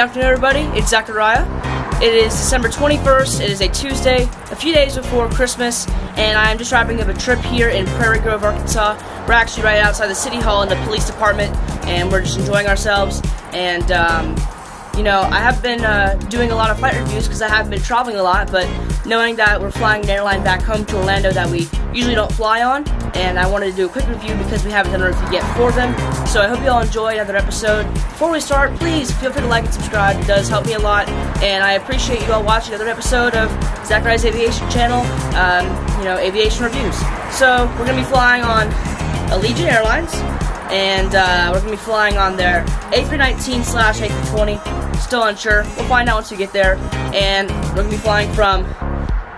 afternoon, everybody. It's Zachariah. It is December 21st. It is a Tuesday, a few days before Christmas, and I'm just wrapping up a trip here in Prairie Grove, Arkansas. We're actually right outside the city hall in the police department, and we're just enjoying ourselves. And I have been doing a lot of flight reviews because I have been traveling a lot, but knowing that we're flying an airline back home to Orlando that we usually don't fly on, and I wanted to do a quick review because we haven't done a review yet for them. So I hope you all enjoy another episode. Before we start, please feel free to like and subscribe. It does help me a lot, and I appreciate you all watching another episode of Zachariah's Aviation channel, aviation reviews. So we're going to be flying on Allegiant Airlines, and we're going to be flying on their A319/A320. Still unsure. We'll find out once we get there. And we're going to be flying from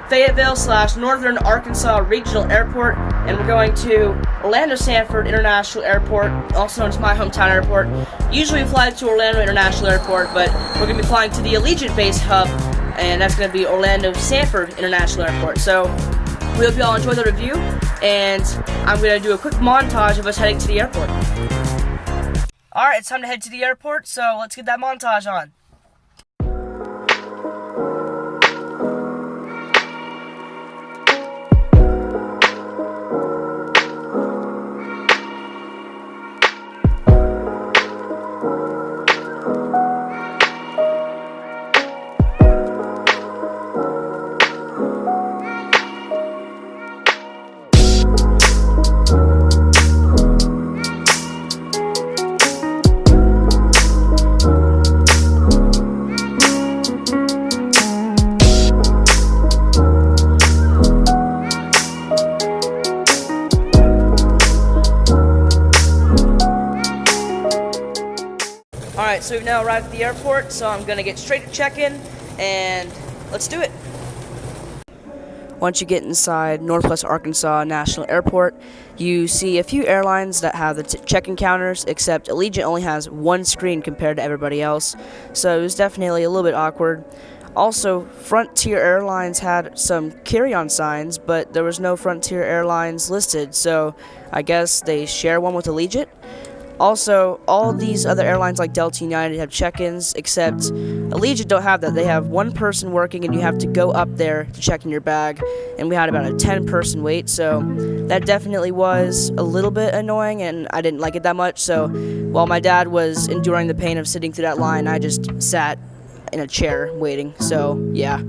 Fayetteville/Northern Arkansas Regional Airport, and we're going to Orlando Sanford International Airport, also known as my hometown airport. Usually we fly to Orlando International Airport, but we're going to be flying to the Allegiant base hub, and that's going to be Orlando Sanford International Airport. So we hope you all enjoy the review, and I'm going to do a quick montage of us heading to the airport. Alright, it's time to head to the airport, so let's get that montage on. Alright, so we've now arrived at the airport, so I'm going to get straight to check-in, and let's do it. Once you get inside Northwest Arkansas National Airport, you see a few airlines that have the check-in counters, except Allegiant only has one screen compared to everybody else, so it was definitely a little bit awkward. Also, Frontier Airlines had some carry-on signs, but there was no Frontier Airlines listed, so I guess they share one with Allegiant. Also, all these other airlines like Delta and United have check-ins, except Allegiant don't have that. They have one person working, and you have to go up there to check in your bag, and we had about a 10-person wait, so that definitely was a little bit annoying, and I didn't like it that much. So while my dad was enduring the pain of sitting through that line, I just sat in a chair waiting, so yeah.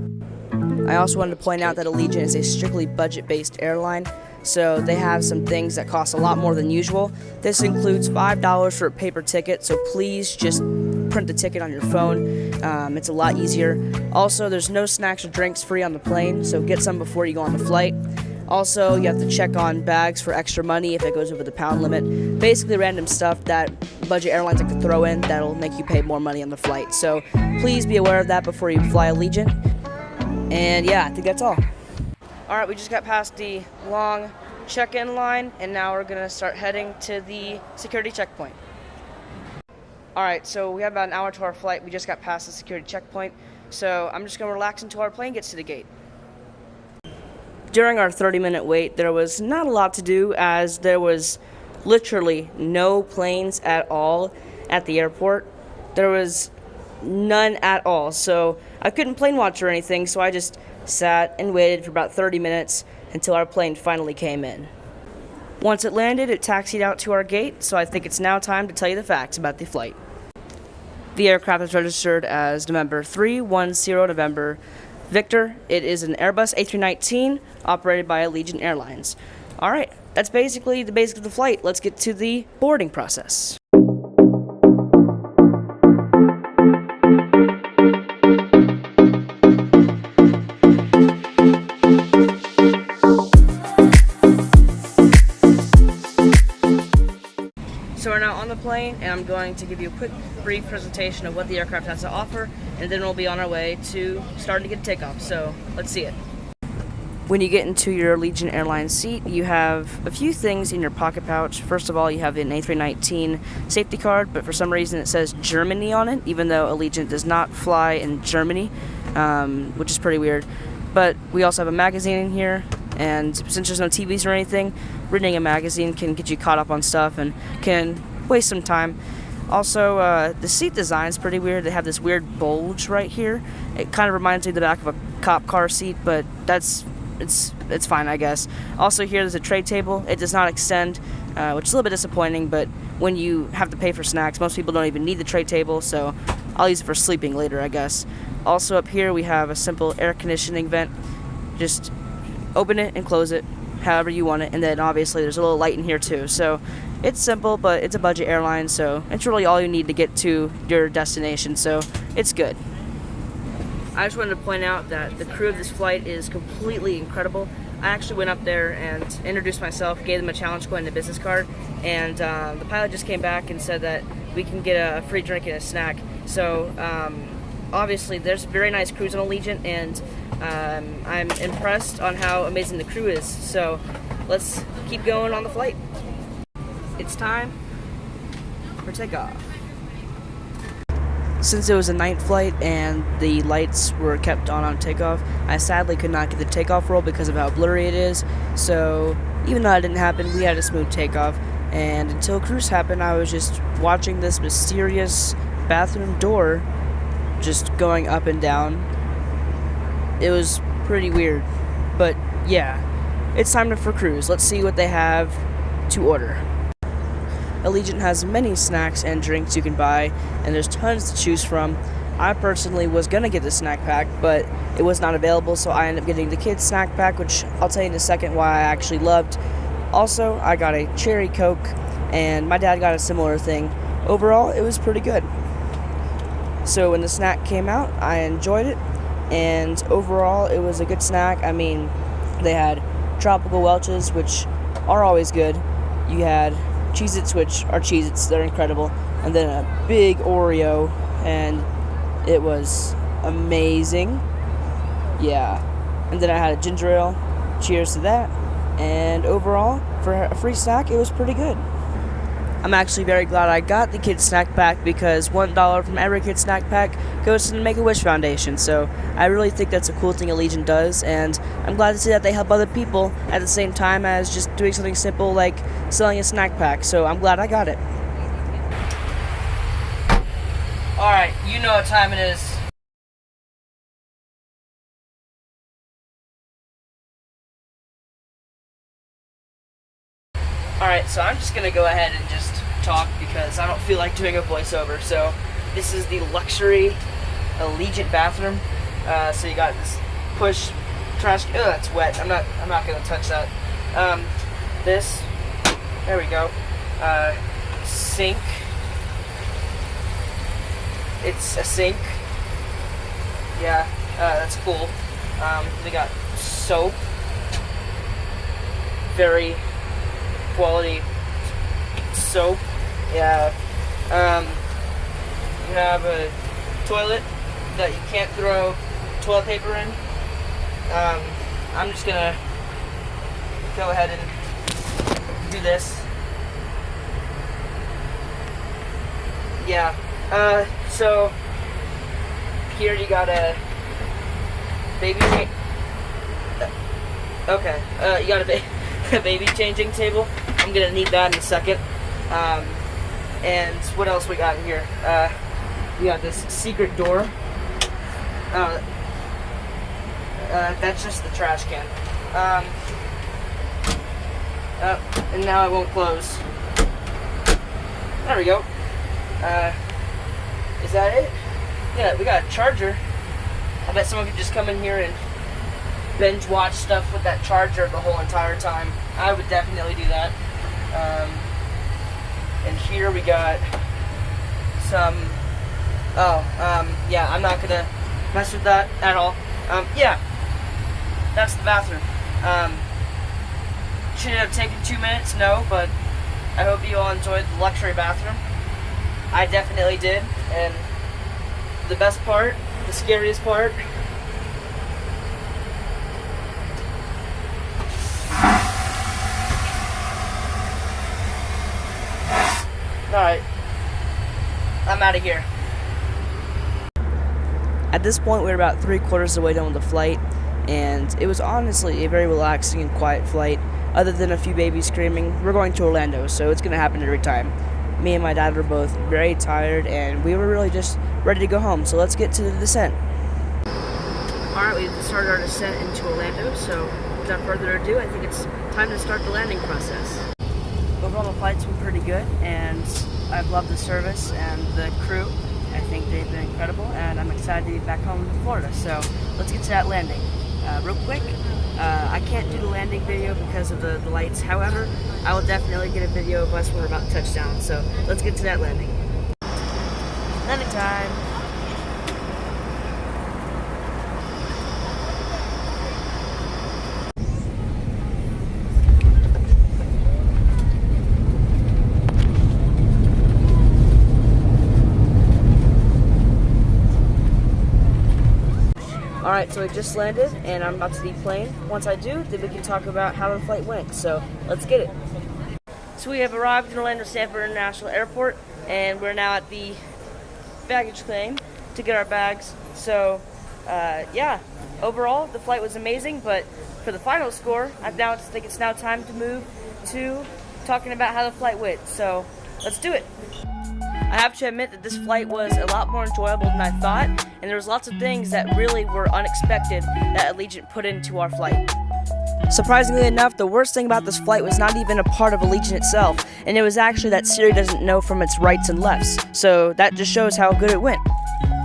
I also wanted to point out that Allegiant is a strictly budget-based airline, so they have some things that cost a lot more than usual. This includes $5 for a paper ticket, so please just print the ticket on your phone. It's a lot easier. Also, there's no snacks or drinks free on the plane, so get some before you go on the flight. Also, you have to check on bags for extra money if it goes over the pound limit. Basically random stuff that budget airlines like to throw in that'll make you pay more money on the flight. So please be aware of that before you fly Allegiant. And yeah, I think that's all. Alright, we just got past the long check-in line, and now we're going to start heading to the security checkpoint. Alright, so we have about an hour to our flight. We just got past the security checkpoint, so I'm just going to relax until our plane gets to the gate. During our 30-minute wait, there was not a lot to do, as there was literally no planes at all at the airport. There was none at all, so I couldn't plane watch or anything, so I just sat and waited for about 30 minutes until our plane finally came in. Once it landed, it taxied out to our gate, so I think it's now time to tell you the facts about the flight. The aircraft is registered as November 310 November Victor. It is an Airbus A319 operated by Allegiant Airlines. Alright, that's basically the basics of the flight. Let's get to the boarding process. So we're now on the plane, and I'm going to give you a quick, brief presentation of what the aircraft has to offer, and then we'll be on our way to starting to get takeoff. So let's see it. When you get into your Allegiant Airlines seat, you have a few things in your pocket pouch. First of all, you have an A319 safety card, but for some reason it says Germany on it, even though Allegiant does not fly in Germany, which is pretty weird. But we also have a magazine in here, and since there's no TVs or anything, reading a magazine can get you caught up on stuff and can waste some time. Also, the seat design is pretty weird. They have this weird bulge right here. It kind of reminds me of the back of a cop car seat, but it's fine, I guess. Also, here there's a tray table. It does not extend, which is a little bit disappointing, but when you have to pay for snacks, most people don't even need the tray table, so I'll use it for sleeping later, I guess. Also, up here we have a simple air conditioning vent. Just open it and close it however you want it, and then obviously there's a little light in here too. So it's simple, but it's a budget airline, so it's really all you need to get to your destination, so it's good. I just wanted to point out that the crew of this flight is completely incredible. I actually went up there and introduced myself, gave them a challenge coin and a business card, and the pilot just came back and said that we can get a free drink and a snack. So obviously there's very nice crews on Allegiant, and I'm impressed on how amazing the crew is. So let's keep going on the flight. It's time for takeoff. Since it was a night flight and the lights were kept on takeoff, I sadly could not get the takeoff roll because of how blurry it is. So even though that didn't happen, we had a smooth takeoff. And until cruise happened, I was just watching this mysterious bathroom door just going up and down. It was pretty weird. But yeah, it's time for cruise. Let's see what they have to order. Allegiant has many snacks and drinks you can buy, and there's tons to choose from. I personally was going to get the snack pack, but it was not available, so I ended up getting the kids snack pack, which I'll tell you in a second why I actually loved. Also, I got a cherry Coke, and my dad got a similar thing. Overall, it was pretty good. So when the snack came out, I enjoyed it, and overall, it was a good snack. I mean, they had tropical Welch's, which are always good. You had Cheez-Its, which are Cheez-Its, they're incredible, and then a big Oreo, and it was amazing. Yeah, and then I had a ginger ale. Cheers to that. And overall, for a free snack, it was pretty good. I'm actually very glad I got the kids snack pack, because $1 from every kid snack pack goes to the Make-A-Wish Foundation. So I really think that's a cool thing Allegiant does, and I'm glad to see that they help other people at the same time as just doing something simple like selling a snack pack. So I'm glad I got it. Alright, you know what time it is. Alright, so I'm just going to go ahead and just talk because I don't feel like doing a voiceover. So this is the luxury Allegiant bathroom. So you got this push trash. Oh, that's wet. I'm not going to touch that. This, there we go. Sink. It's a sink. Yeah, that's cool. We got soap. Very quality soap. Yeah. You have a toilet that you can't throw toilet paper in. I'm just gonna go ahead and do this. Yeah. So here you got a baby. Okay. You got a baby changing table. I'm gonna need that in a second. And what else we got in here? We got this secret door. That's just the trash can. And now it won't close. There we go. Is that it? Yeah, we got a charger. I bet someone could just come in here and binge watch stuff with that charger the whole entire time. I would definitely do that. And here we got some, yeah, I'm not gonna mess with that at all. Yeah, that's the bathroom. Should it have taken 2 minutes? No, but I hope you all enjoyed the luxury bathroom. I definitely did, and the best part, the scariest part, alright, I'm out of here. At this point, we were about 3/4 of the way done with the flight, and it was honestly a very relaxing and quiet flight. Other than a few babies screaming, we're going to Orlando, so it's going to happen every time. me and my dad were both very tired, and we were really just ready to go home. So let's get to the descent. Alright, we've started our descent into Orlando, so without further ado, I think it's time to start the landing process. Overall, the flight's been pretty good, and I've loved the service and the crew. I think they've been incredible, and I'm excited to be back home in Florida. So let's get to that landing. Real quick, I can't do the landing video because of the lights. However, I will definitely get a video of us when we're about to touch down. So let's get to that landing. Landing time. Alright, so we just landed, and I'm about to deplane. Once I do, then we can talk about how the flight went. So, let's get it. So we have arrived in Orlando Sanford International Airport, and we're now at the baggage claim to get our bags. So, yeah, overall, the flight was amazing, but for the final score, I think it's now time to move to talking about how the flight went. So, let's do it. I have to admit that this flight was a lot more enjoyable than I thought, and there was lots of things that really were unexpected that Allegiant put into our flight. Surprisingly enough, the worst thing about this flight was not even a part of Allegiant itself, and it was actually that Siri doesn't know from its rights and lefts, so that just shows how good it went.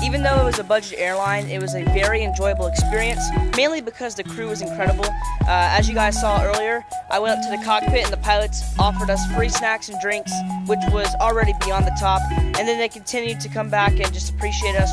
Even though it was a budget airline, it was a very enjoyable experience, mainly because the crew was incredible. As you guys saw earlier, I went up to the cockpit and the pilots offered us free snacks and drinks, which was already beyond the top, and then they continued to come back and just appreciate us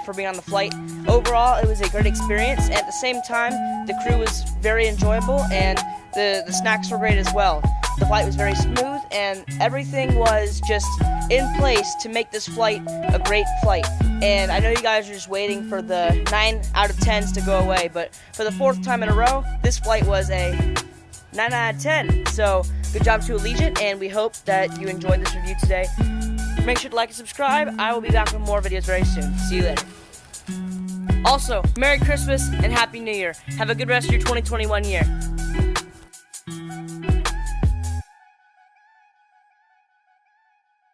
for being on the flight. Overall, it was a great experience. At the same time, the crew was very enjoyable, and the snacks were great as well. The flight was very smooth, and everything was just in place to make this flight a great flight. And I know you guys are just waiting for the 9 out of 10s to go away, but for the 4th time in a row, this flight was a 9 out of 10. So good job to Allegiant, and we hope that you enjoyed this review today. Make sure to like and subscribe. I will be back with more videos very soon. See you later. Also, Merry Christmas and Happy New Year. Have a good rest of your 2021 year.